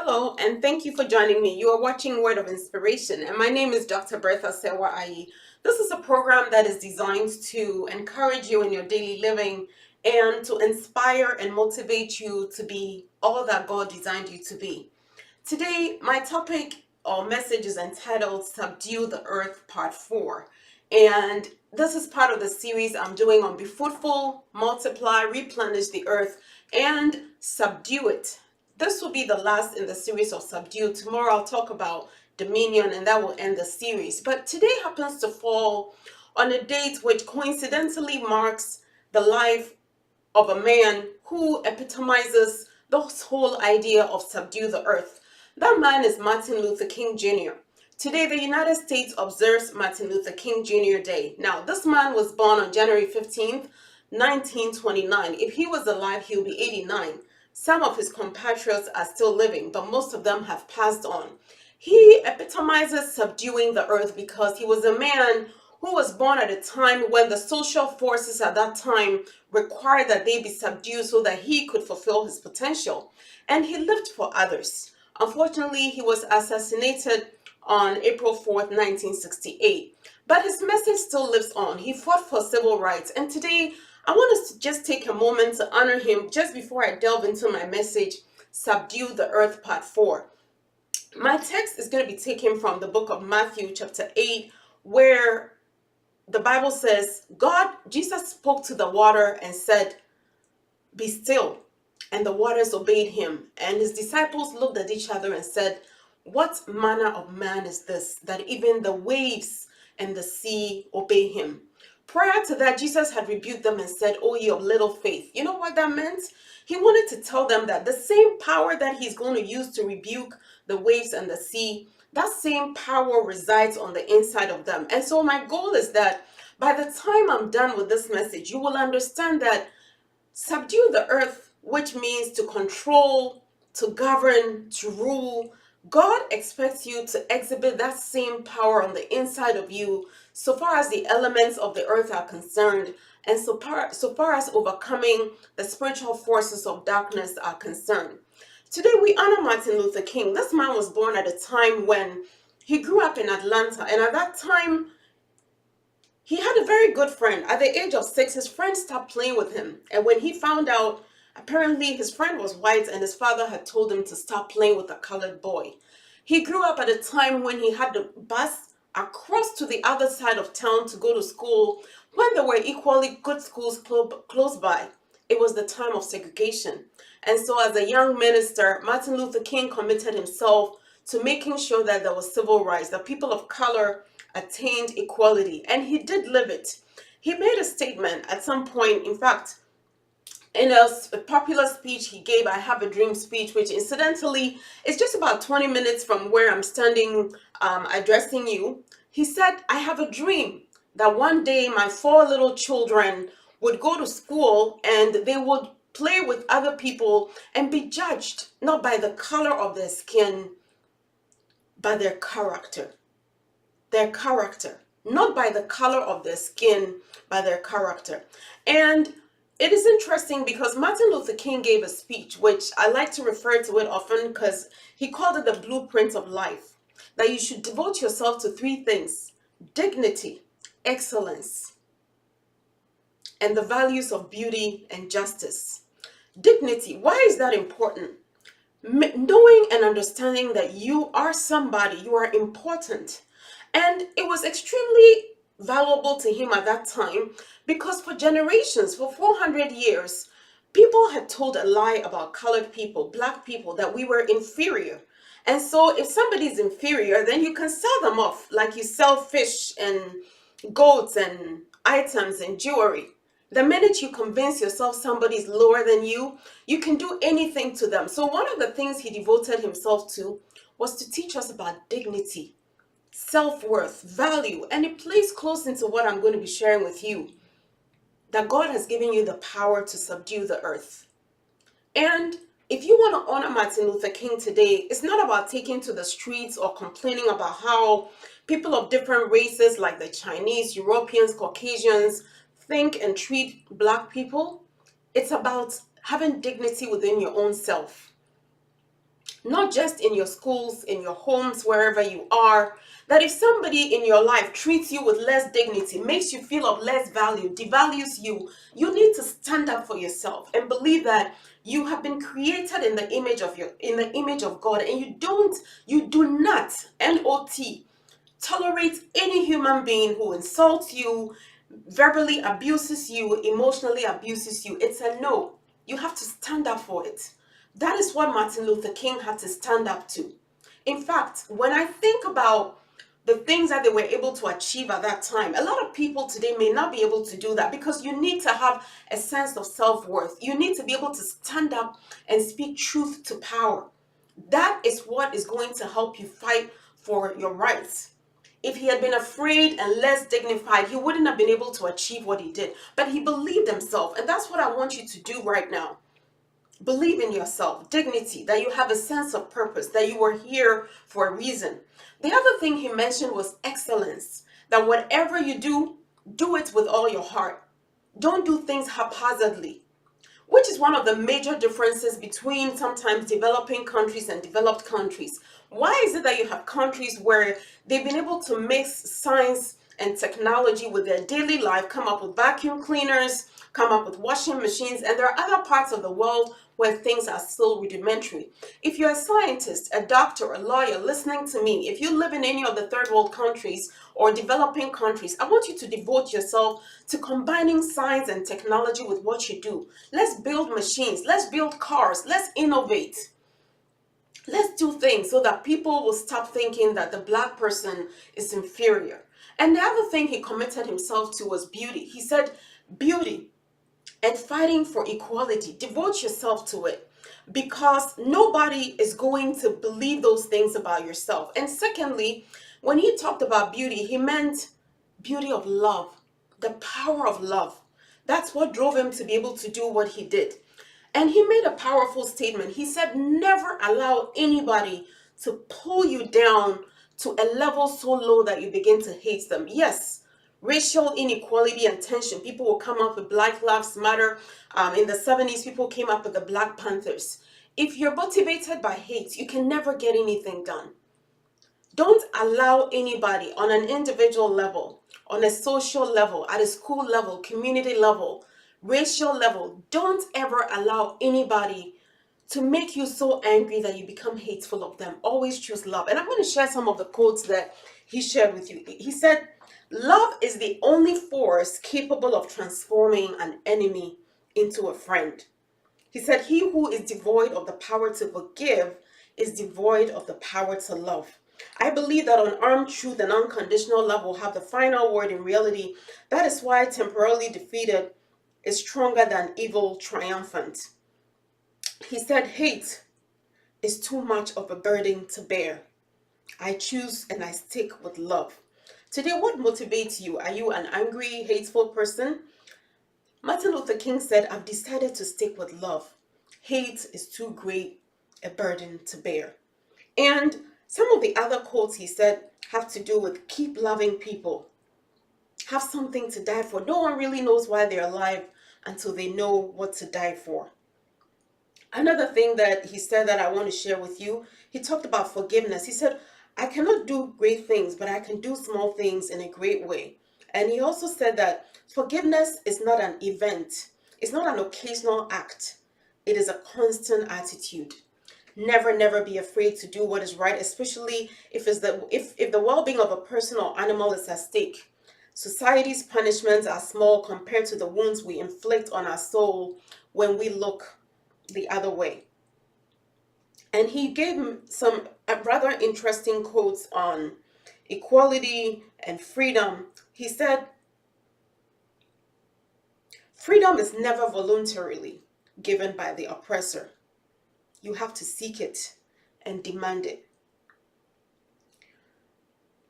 Hello, and thank you for joining me. You are watching Word of Inspiration, and my name is Dr. Bertha. This is a program that is designed to encourage you in your daily living and to inspire and motivate you to be all that God designed you to be. Today, my topic or message is entitled Subdue the Earth Part 4. And this is part of the series I'm doing on Be Fruitful, Multiply, Replenish the Earth, and Subdue it. This will be the last in the series of Subdue. Tomorrow I'll talk about Dominion, and that will end the series. But today happens to fall on a date which coincidentally marks the life of a man who epitomizes this whole idea of subdue the earth. That man is Martin Luther King Jr. Today, the United States observes Martin Luther King Jr. Day. Now, this man was born on January 15th, 1929. If he was alive, he'll be 89. Some of his compatriots are still living, but most of them have passed on. He epitomizes subduing the earth because he was a man who was born at a time when the social forces at that time required that they be subdued so that he could fulfill his potential. And he lived for others. Unfortunately, he was assassinated on April 4th, 1968. But his message still lives on. He fought for civil rights. And today, I want us to just take a moment to honor him just before I delve into my message, Subdue the Earth Part 4. My text is going to be taken from the book of Matthew chapter 8, where the Bible says, Jesus spoke to the water and said, "Be still." And the waters obeyed him. And his disciples looked at each other and said, "What manner of man is this, that even the waves and the sea obey him?" Prior to that, Jesus had rebuked them and said, "O ye of little faith." You know what that meant? He wanted to tell them that the same power that he's going to use to rebuke the waves and the sea, that same power resides on the inside of them. And so my goal is that by the time I'm done with this message, you will understand that subdue the earth, which means to control, to govern, to rule. God expects you to exhibit that same power on the inside of you so far as the elements of the earth are concerned, and so far as overcoming the spiritual forces of darkness are concerned. Today we honor Martin Luther King. This man was born at a time when he grew up in Atlanta, and at that time he had a very good friend. At the age of 6, his friend stopped playing with him. And when he found out, apparently his friend was white and his father had told him to stop playing with a colored boy. He grew up at a time when he had to bus across to the other side of town to go to school when there were equally good schools close by. It was the time of segregation. And so as a young minister, Martin Luther King committed himself to making sure that there was civil rights, that people of color attained equality, and he did live it. He made a statement at some point, in fact, in a popular speech he gave, "I Have a Dream" speech, which incidentally is just about 20 minutes from where I'm standing addressing you. He said, "I have a dream that one day my 4 little children would go to school and they would play with other people and be judged not by the color of their skin, but their character." Their character, not by the color of their skin, by their character. And it is interesting because Martin Luther King gave a speech, which I like to refer to it often because he called it the blueprint of life, that you should devote yourself to 3 things: dignity, excellence, and the values of beauty and justice. Dignity, why is that important? Knowing and understanding that you are somebody, you are important. And it was extremely valuable to him at that time because for generations, for 400 years, people had told a lie about colored people, black people, that we were inferior. And so if somebody's inferior, then you can sell them off like you sell fish and goats and items and jewelry. The minute you convince yourself somebody's lower than you can do anything to them. So one of the things he devoted himself to was to teach us about dignity, self-worth, value, and it plays close into what I'm going to be sharing with you, that God has given you the power to subdue the earth. And if you want to honor Martin Luther King today, it's not about taking to the streets or complaining about how people of different races like the Chinese, Europeans, Caucasians think and treat black people. It's about having dignity within your own self. not just in your schools, in your homes, wherever you are, that if somebody in your life treats you with less dignity, makes you feel of less value, devalues you, you need to stand up for yourself and believe that you have been created in the image of God, and you do not, N-O-T, tolerate any human being who insults you, verbally abuses you, emotionally abuses you. It's a no. You have to stand up for it. That is what Martin Luther King had to stand up to. In fact, when I think about the things that they were able to achieve at that time, a lot of people today may not be able to do that, because you need to have a sense of self-worth. You need to be able to stand up and speak truth to power. That is what is going to help you fight for your rights. If he had been afraid and less dignified, he wouldn't have been able to achieve what he did. But he believed himself, and that's what I want you to do right now. Believe in yourself, dignity, that you have a sense of purpose, that you are here for a reason. The other thing he mentioned was excellence, that whatever you do it with all your heart. Don't do things haphazardly, which is one of the major differences between sometimes developing countries and developed countries. Why is it that you have countries where they've been able to mix science and technology with their daily life, come up with vacuum cleaners, come up with washing machines, and there are other parts of the world where things are still rudimentary? If you're a scientist, a doctor, a lawyer listening to me, if you live in any of the third world countries or developing countries, I want you to devote yourself to combining science and technology with what you do. Let's build machines, let's build cars, let's innovate. Let's do things so that people will stop thinking that the black person is inferior. And the other thing he committed himself to was beauty. He said, beauty and fighting for equality, devote yourself to it, because nobody is going to believe those things about yourself. And secondly, when he talked about beauty, he meant beauty of love, the power of love. That's what drove him to be able to do what he did. And he made a powerful statement. He said, never allow anybody to pull you down to a level so low that you begin to hate them. Yes, racial inequality and tension. People will come up with Black Lives Matter. In the 70s, people came up with the Black Panthers. If you're motivated by hate, you can never get anything done. Don't allow anybody on an individual level, on a social level, at a school level, community level, racial level, don't ever allow anybody to make you so angry that you become hateful of them. Always choose love. And I'm going to share some of the quotes that he shared with you. He said, love is the only force capable of transforming an enemy into a friend. He said, he who is devoid of the power to forgive is devoid of the power to love. I believe that unarmed truth and unconditional love will have the final word in reality. That is why temporarily defeated is stronger than evil triumphant. He said, hate is too much of a burden to bear. I choose and I stick with love. Today, what motivates you? Are you an angry, hateful person? Martin Luther King said, I've decided to stick with love. Hate is too great a burden to bear. And some of the other quotes he said have to do with keep loving people. Have something to die for. No one really knows why they're alive until they know what to die for. Another thing that he said that I want to share with you, he talked about forgiveness. He said, I cannot do great things, but I can do small things in a great way. And he also said that forgiveness is not an event. It's not an occasional act. It is a constant attitude. Never, never be afraid to do what is right, especially if the well-being of a person or animal is at stake. Society's punishments are small compared to the wounds we inflict on our soul when we look the other way. And he gave some rather interesting quotes on equality and freedom. He said, freedom is never voluntarily given by the oppressor. You have to seek it and demand it.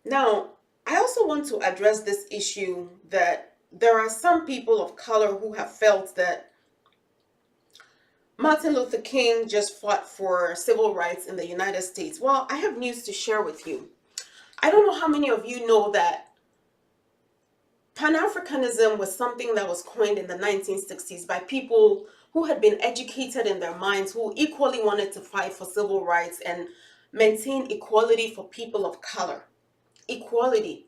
Now, I also want to address this issue that there are some people of color who have felt that Martin Luther King just fought for civil rights in the United States. Well, I have news to share with you. I don't know how many of you know that Pan-Africanism was something that was coined in the 1960s by people who had been educated in their minds, who equally wanted to fight for civil rights and maintain equality for people of color. Equality.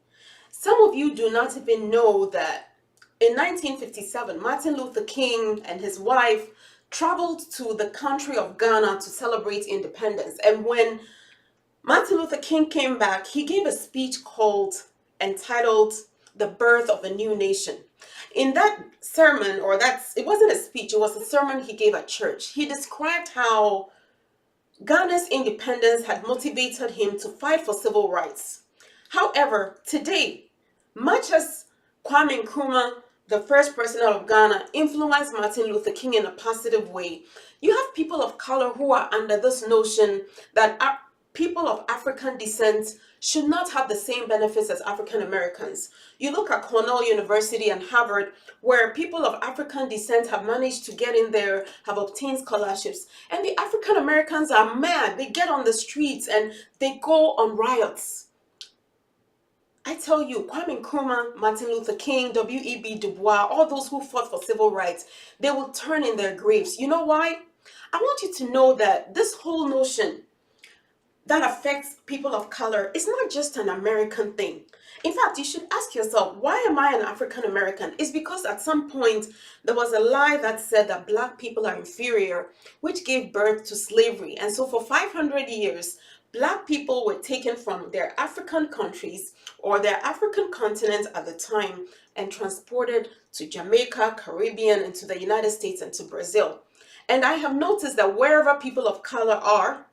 Some of you do not even know that in 1957, Martin Luther King and his wife traveled to the country of Ghana to celebrate independence. And when Martin Luther King came back, he gave a speech entitled The Birth of a New Nation. In that sermon, it wasn't a speech, it was a sermon he gave at church. He described how Ghana's independence had motivated him to fight for civil rights. However, today, much as Kwame Nkrumah, the first president of Ghana, influenced Martin Luther King in a positive way, you have people of color who are under this notion that people of African descent should not have the same benefits as African Americans. You look at Cornell University and Harvard, where people of African descent have managed to get in there, have obtained scholarships, and the African Americans are mad. They get on the streets and they go on riots. I tell you, Kwame Nkrumah, Martin Luther King, W.E.B. Du Bois, all those who fought for civil rights, they will turn in their graves. You know why? I want you to know that this whole notion that affects people of color is not just an American thing. In fact, you should ask yourself, why am I an African American? It's because at some point there was a lie that said that black people are inferior, which gave birth to slavery. And so for 500 years, black people were taken from their African countries or their African continent at the time and transported to Jamaica, Caribbean, and to the United States and to Brazil. And I have noticed that wherever people of color are,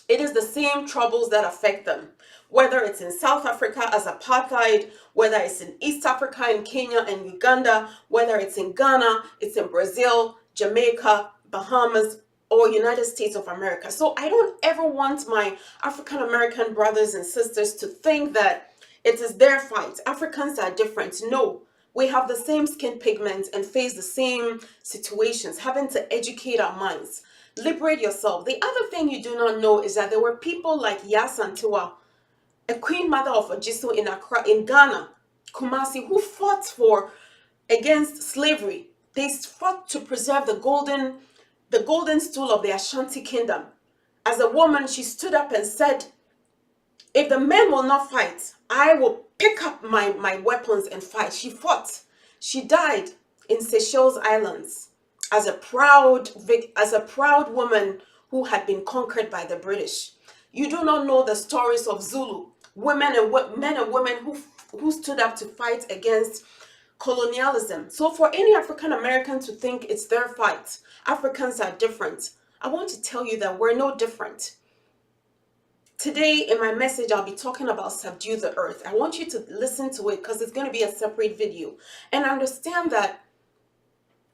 it is the same troubles that affect them. Whether it's in South Africa as apartheid, whether it's in East Africa, in Kenya and Uganda, whether it's in Ghana, it's in Brazil, Jamaica, Bahamas, or United States of America. So I don't ever want my African American brothers and sisters to think that it is their fight. Africans are different. No, we have the same skin pigment and face the same situations, having to educate our minds. Liberate yourself. The other thing you do not know is that there were people like Yasantua, a queen mother of Ojiso in Accra, in Ghana, Kumasi, who fought against slavery. They fought to preserve the golden stool of the Ashanti kingdom. As a woman, she stood up and said, if the men will not fight, I will pick up my weapons and fight. She fought. She died in Seychelles Islands as a proud woman who had been conquered by the British. You do not know the stories of Zulu, men and women who stood up to fight against colonialism. So for any African American to think it's their fight, Africans are different, I want to tell you that we're no different. Today in my message, I'll be talking about Subdue the Earth. I want you to listen to it because it's going to be a separate video. And understand that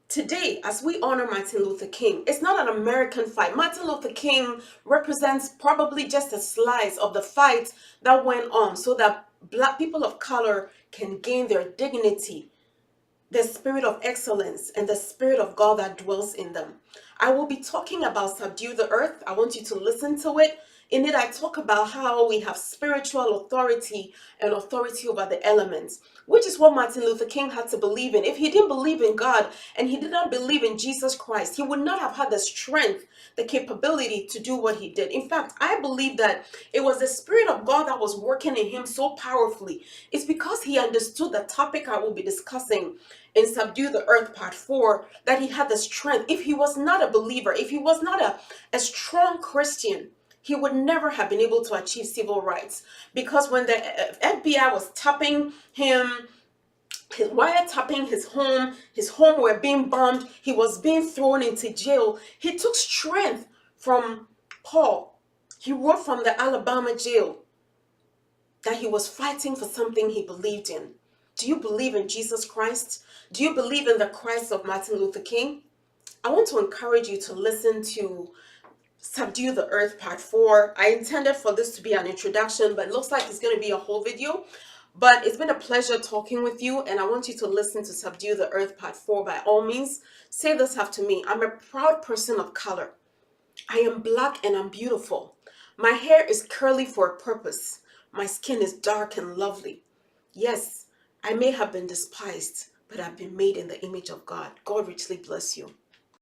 today, as we honor Martin Luther King, it's not an American fight. Martin Luther King represents probably just a slice of the fight that went on so that black people of color can gain their dignity, the spirit of excellence, and the spirit of God that dwells in them. I will be talking about Subdue the Earth. I want you to listen to it. In it, I talk about how we have spiritual authority and authority over the elements, which is what Martin Luther King had to believe in. If he didn't believe in God and he did not believe in Jesus Christ, he would not have had the strength, the capability to do what he did. In fact, I believe that it was the Spirit of God that was working in him so powerfully. It's because he understood the topic I will be discussing in Subdue the Earth Part 4 that he had the strength. If he was not a believer, if he was not a strong Christian, he would never have been able to achieve civil rights. Because when the FBI was tapping him, wiretapping his home were being bombed, he was being thrown into jail, he took strength from Paul. He wrote from the Alabama jail that he was fighting for something he believed in. Do you believe in Jesus Christ? Do you believe in the Christ of Martin Luther King? I want to encourage you to listen to Subdue the Earth Part 4. I intended for this to be an introduction, but it looks like it's going to be a whole video. But it's been a pleasure talking with you, and I want you to listen to Subdue the Earth Part 4 by all means. Say this after me. I'm a proud person of color. I am black and I'm beautiful. My hair is curly for a purpose. My skin is dark and lovely. Yes, I may have been despised, but I've been made in the image of God. God richly bless you.